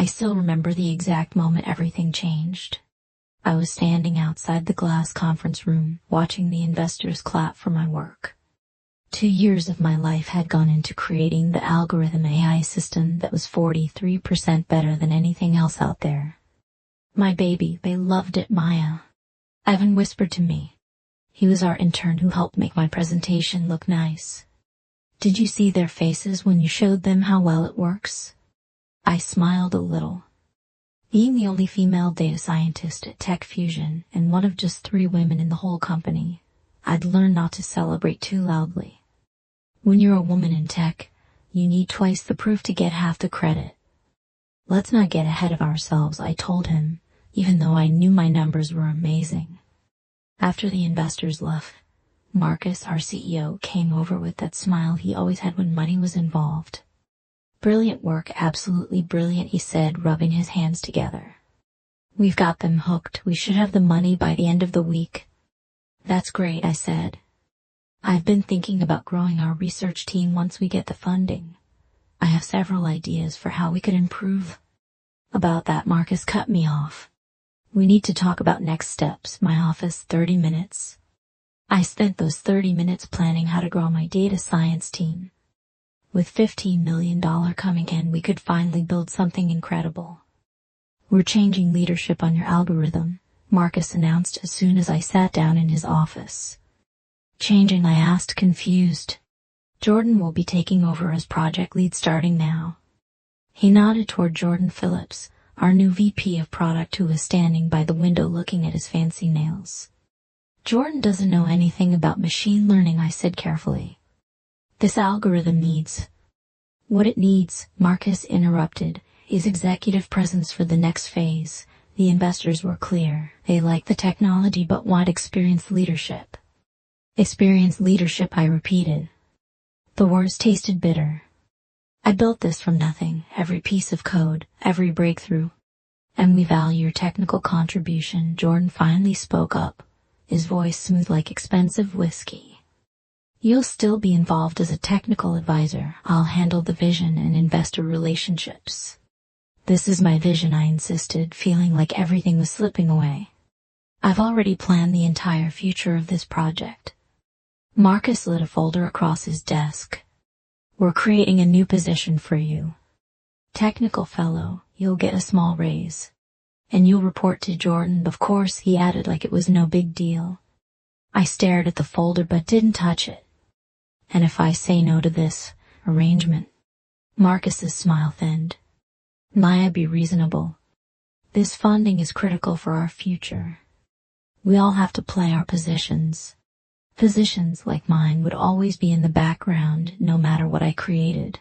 still remember the exact moment everything changed. I was standing outside the glass conference room, watching the investors clap for my work. 2 years of my life had gone into creating the algorithm AI system that was 43% better than anything else out there. My baby, they loved it, Maya. Evan whispered to me. He was our intern who helped make my presentation look nice. Did you see their faces when you showed them how well it works? I smiled a little. Being the only female data scientist at Tech Fusion and one of just 3 women in the whole company, I'd learned not to celebrate too loudly. When you're a woman in tech, you need twice the proof to get half the credit. Let's not get ahead of ourselves, I told him, even though I knew my numbers were amazing. After the investors left, Marcus, our CEO, came over with that smile he always had when money was involved. Brilliant work, absolutely brilliant, he said, rubbing his hands together. We've got them hooked. We should have the money by the end of the week. That's great, I said. I've been thinking about growing our research team once we get the funding. I have several ideas for how we could improve. About that, Marcus cut me off. We need to talk about next steps. My office, 30 minutes. I spent those 30 minutes planning how to grow my data science team. With $15 million coming in, we could finally build something incredible. We're changing leadership on your algorithm, Marcus announced as soon as I sat down in his office. Changing? I asked, confused. Jordan will be taking over as project lead starting now. He nodded toward Jordan Phillips, our new VP of product, who was standing by the window looking at his fancy nails. Jordan doesn't know anything about machine learning, I said carefully. This algorithm needs. What it needs, Marcus interrupted, is executive presence for the next phase. The investors were clear. They like the technology but want experienced leadership. Experienced leadership, I repeated. The words tasted bitter. I built this from nothing, every piece of code, every breakthrough. And we value your technical contribution, Jordan finally spoke up, his voice smooth like expensive whiskey. You'll still be involved as a technical advisor. I'll handle the vision and investor relationships. This is my vision, I insisted, feeling like everything was slipping away. I've already planned the entire future of this project. Marcus slid a folder across his desk. We're creating a new position for you. Technical fellow, you'll get a small raise. And you'll report to Jordan, of course, he added like it was no big deal. I stared at the folder but didn't touch it. And if I say no to this arrangement? Marcus's smile thinned. Maya, be reasonable. This funding is critical for our future. We all have to play our positions. Positions like mine would always be in the background, no matter what I created.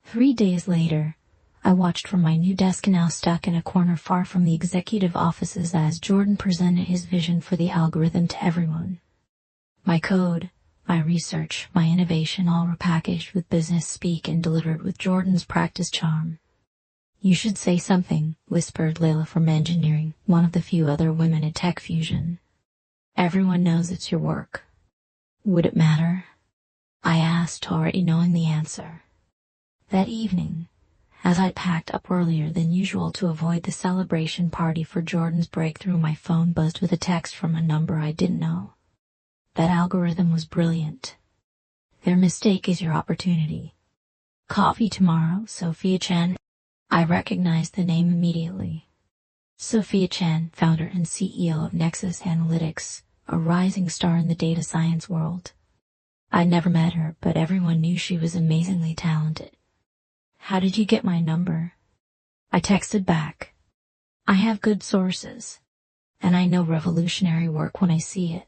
3 days later, I watched from my new desk, now stuck in a corner far from the executive offices, as Jordan presented his vision for the algorithm to everyone. My code, my research, my innovation, all repackaged with business speak and delivered with Jordan's practice charm. You should say something, whispered Layla from engineering, one of the few other women at Tech Fusion. Everyone knows it's your work. Would it matter? I asked, already knowing the answer. That evening, as I packed up earlier than usual to avoid the celebration party for Jordan's breakthrough, my phone buzzed with a text from a number I didn't know. That algorithm was brilliant. Their mistake is your opportunity. Coffee tomorrow, Sophia Chen. I recognized the name immediately. Sophia Chen, founder and CEO of Nexus Analytics, a rising star in the data science world. I'd never met her, but everyone knew she was amazingly talented. How did you get my number? I texted back. I have good sources. And I know revolutionary work when I see it.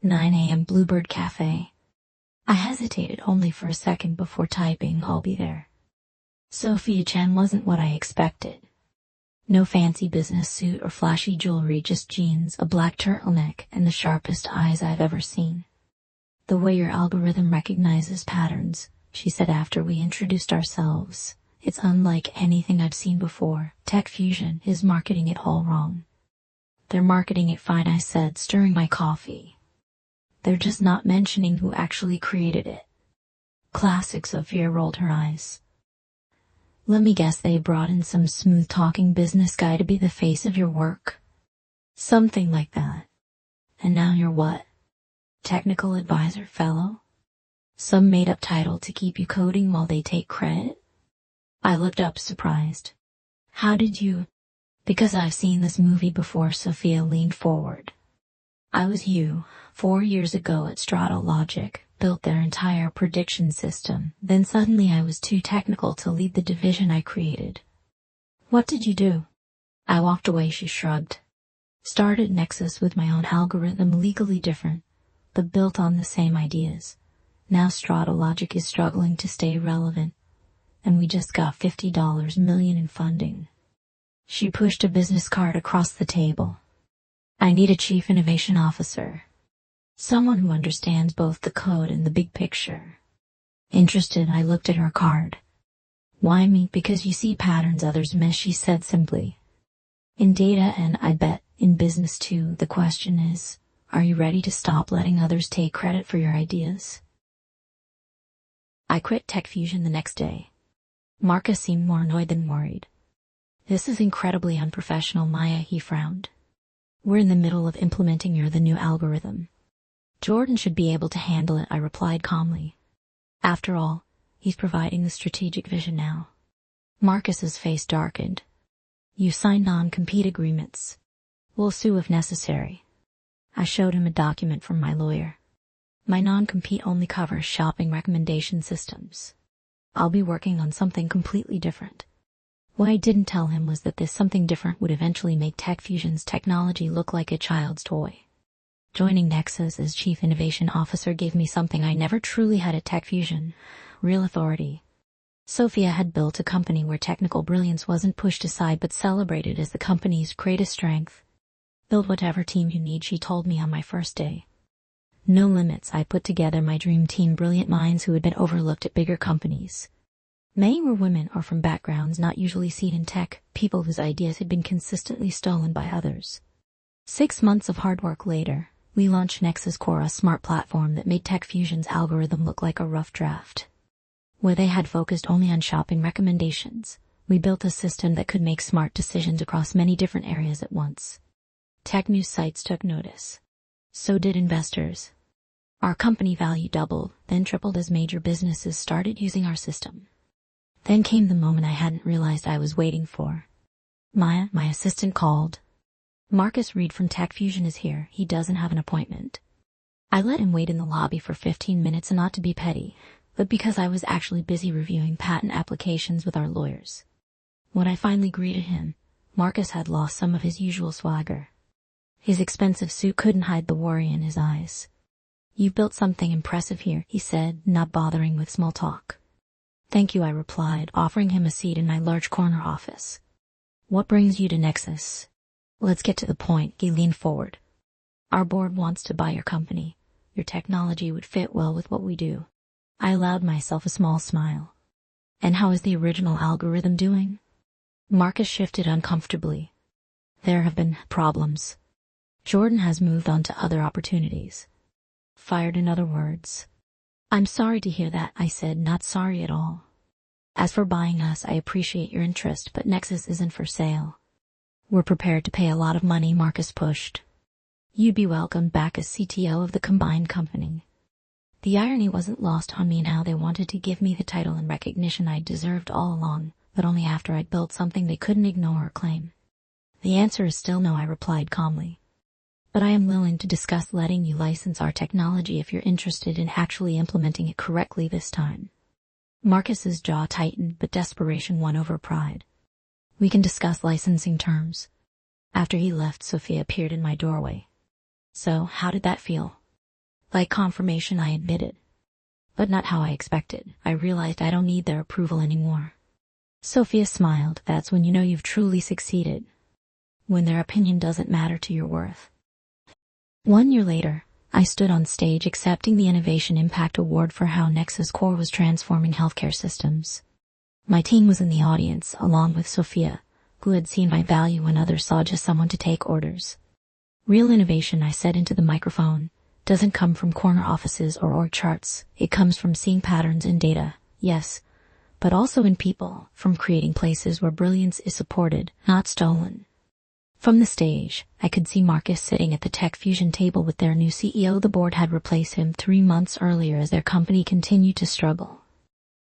9 a.m. Bluebird Cafe. I hesitated only for a second before typing, I'll be there. Sophia Chen wasn't what I expected. No fancy business suit or flashy jewelry, just jeans, a black turtleneck, and the sharpest eyes I've ever seen. The way your algorithm recognizes patterns, she said after we introduced ourselves. It's unlike anything I've seen before. Tech Fusion is marketing it all wrong. They're marketing it fine, I said, stirring my coffee. They're just not mentioning who actually created it. Classic, Sophia rolled her eyes. Let me guess, they brought in some smooth-talking business guy to be the face of your work? Something like that. And now you're what? Technical advisor fellow? Some made-up title to keep you coding while they take credit? I looked up surprised. How did you? Because I've seen this movie before. Sophia leaned forward. I was you, 4 years ago at Logic, built their entire prediction system. Then suddenly I was too technical to lead the division I created. What did you do? I walked away, she shrugged. Started Nexus with my own algorithm, legally different, but built on the same ideas. Now Logic is struggling to stay relevant, and we just got $50 million in funding. She pushed a business card across the table. I need a chief innovation officer. Someone who understands both the code and the big picture. Interested, I looked at her card. Why me? Because you see patterns others miss, she said simply. In data, and I bet in business too, the question is, are you ready to stop letting others take credit for your ideas? I quit TechFusion the next day. Marcus seemed more annoyed than worried. This is incredibly unprofessional, Maya, he frowned. We're in the middle of implementing the new algorithm. Jordan should be able to handle it, I replied calmly. After all, he's providing the strategic vision now. Marcus's face darkened. You signed non-compete agreements. We'll sue if necessary. I showed him a document from my lawyer. My non-compete only covers shopping recommendation systems. I'll be working on something completely different. What I didn't tell him was that this something different would eventually make TechFusion's technology look like a child's toy. Joining Nexus as Chief Innovation Officer gave me something I never truly had at TechFusion: real authority. Sophia had built a company where technical brilliance wasn't pushed aside but celebrated as the company's greatest strength. Build whatever team you need, she told me on my first day. No limits. I put together my dream team, brilliant minds who had been overlooked at bigger companies. Many were women or from backgrounds not usually seen in tech, people whose ideas had been consistently stolen by others. 6 months of hard work later, we launched Nexus Core, a smart platform that made TechFusion's algorithm look like a rough draft. Where they had focused only on shopping recommendations, we built a system that could make smart decisions across many different areas at once. Tech news sites took notice. So did investors. Our company value doubled, then tripled as major businesses started using our system. Then came the moment I hadn't realized I was waiting for. Maya, my assistant, called. Marcus Reed from TechFusion is here. He doesn't have an appointment. I let him wait in the lobby for 15 minutes, and not to be petty, but because I was actually busy reviewing patent applications with our lawyers. When I finally greeted him, Marcus had lost some of his usual swagger. His expensive suit couldn't hide the worry in his eyes. You've built something impressive here, he said, not bothering with small talk. Thank you, I replied, offering him a seat in my large corner office. What brings you to Nexus? Let's get to the point, he leaned forward. Our board wants to buy your company. Your technology would fit well with what we do. I allowed myself a small smile. And how is the original algorithm doing? Marcus shifted uncomfortably. There have been problems. Jordan has moved on to other opportunities. Fired, in other words. I'm sorry to hear that, I said, not sorry at all. As for buying us, I appreciate your interest, but Nexus isn't for sale. We're prepared to pay a lot of money, Marcus pushed. You'd be welcomed back as CTO of the combined company. The irony wasn't lost on me in how they wanted to give me the title and recognition I'd deserved all along, but only after I'd built something they couldn't ignore or claim. The answer is still no, I replied calmly. But I am willing to discuss letting you license our technology if you're interested in actually implementing it correctly this time. Marcus's jaw tightened, but desperation won over pride. We can discuss licensing terms. After he left, Sophia appeared in my doorway. So, how did that feel? Like confirmation, I admitted. But not how I expected. I realized I don't need their approval anymore. Sophia smiled. That's when you know you've truly succeeded. When their opinion doesn't matter to your worth. 1 year later, I stood on stage accepting the Innovation Impact Award for how Nexus Core was transforming healthcare systems. My team was in the audience, along with Sophia, who had seen my value when others saw just someone to take orders. Real innovation, I said into the microphone, doesn't come from corner offices or org charts. It comes from seeing patterns in data, yes, but also in people, from creating places where brilliance is supported, not stolen. From the stage, I could see Marcus sitting at the Tech Fusion table with their new CEO. The board had replaced him 3 months earlier as their company continued to struggle.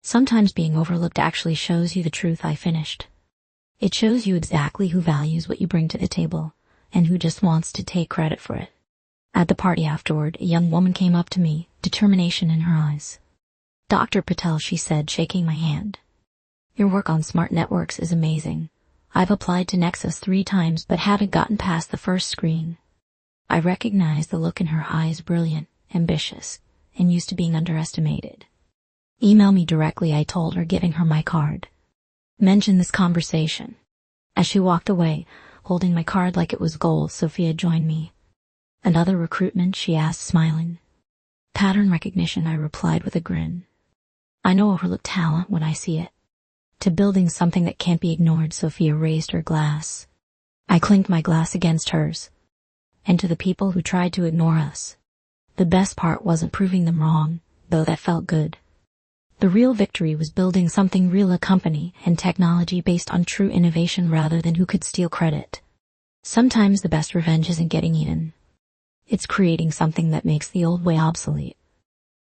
Sometimes being overlooked actually shows you the truth. I finished. It shows you exactly who values what you bring to the table, and who just wants to take credit for it. At the party afterward, a young woman came up to me, determination in her eyes. "Dr. Patel," she said, shaking my hand. "Your work on smart networks is amazing. I've applied to Nexus 3 times but haven't gotten past the first screen." I recognized the look in her eyes, brilliant, ambitious, and used to being underestimated. "Email me directly," I told her, giving her my card. "Mention this conversation." As she walked away, holding my card like it was gold, Sophia joined me. "Another recruitment?" she asked, smiling. "Pattern recognition," I replied with a grin. "I know overlooked talent when I see it." "To building something that can't be ignored." Sophia raised her glass. I clinked my glass against hers. "And to the people who tried to ignore us. The best part wasn't proving them wrong, though that felt good. The real victory was building something real, a company and technology based on true innovation rather than who could steal credit. Sometimes the best revenge isn't getting even. It's creating something that makes the old way obsolete."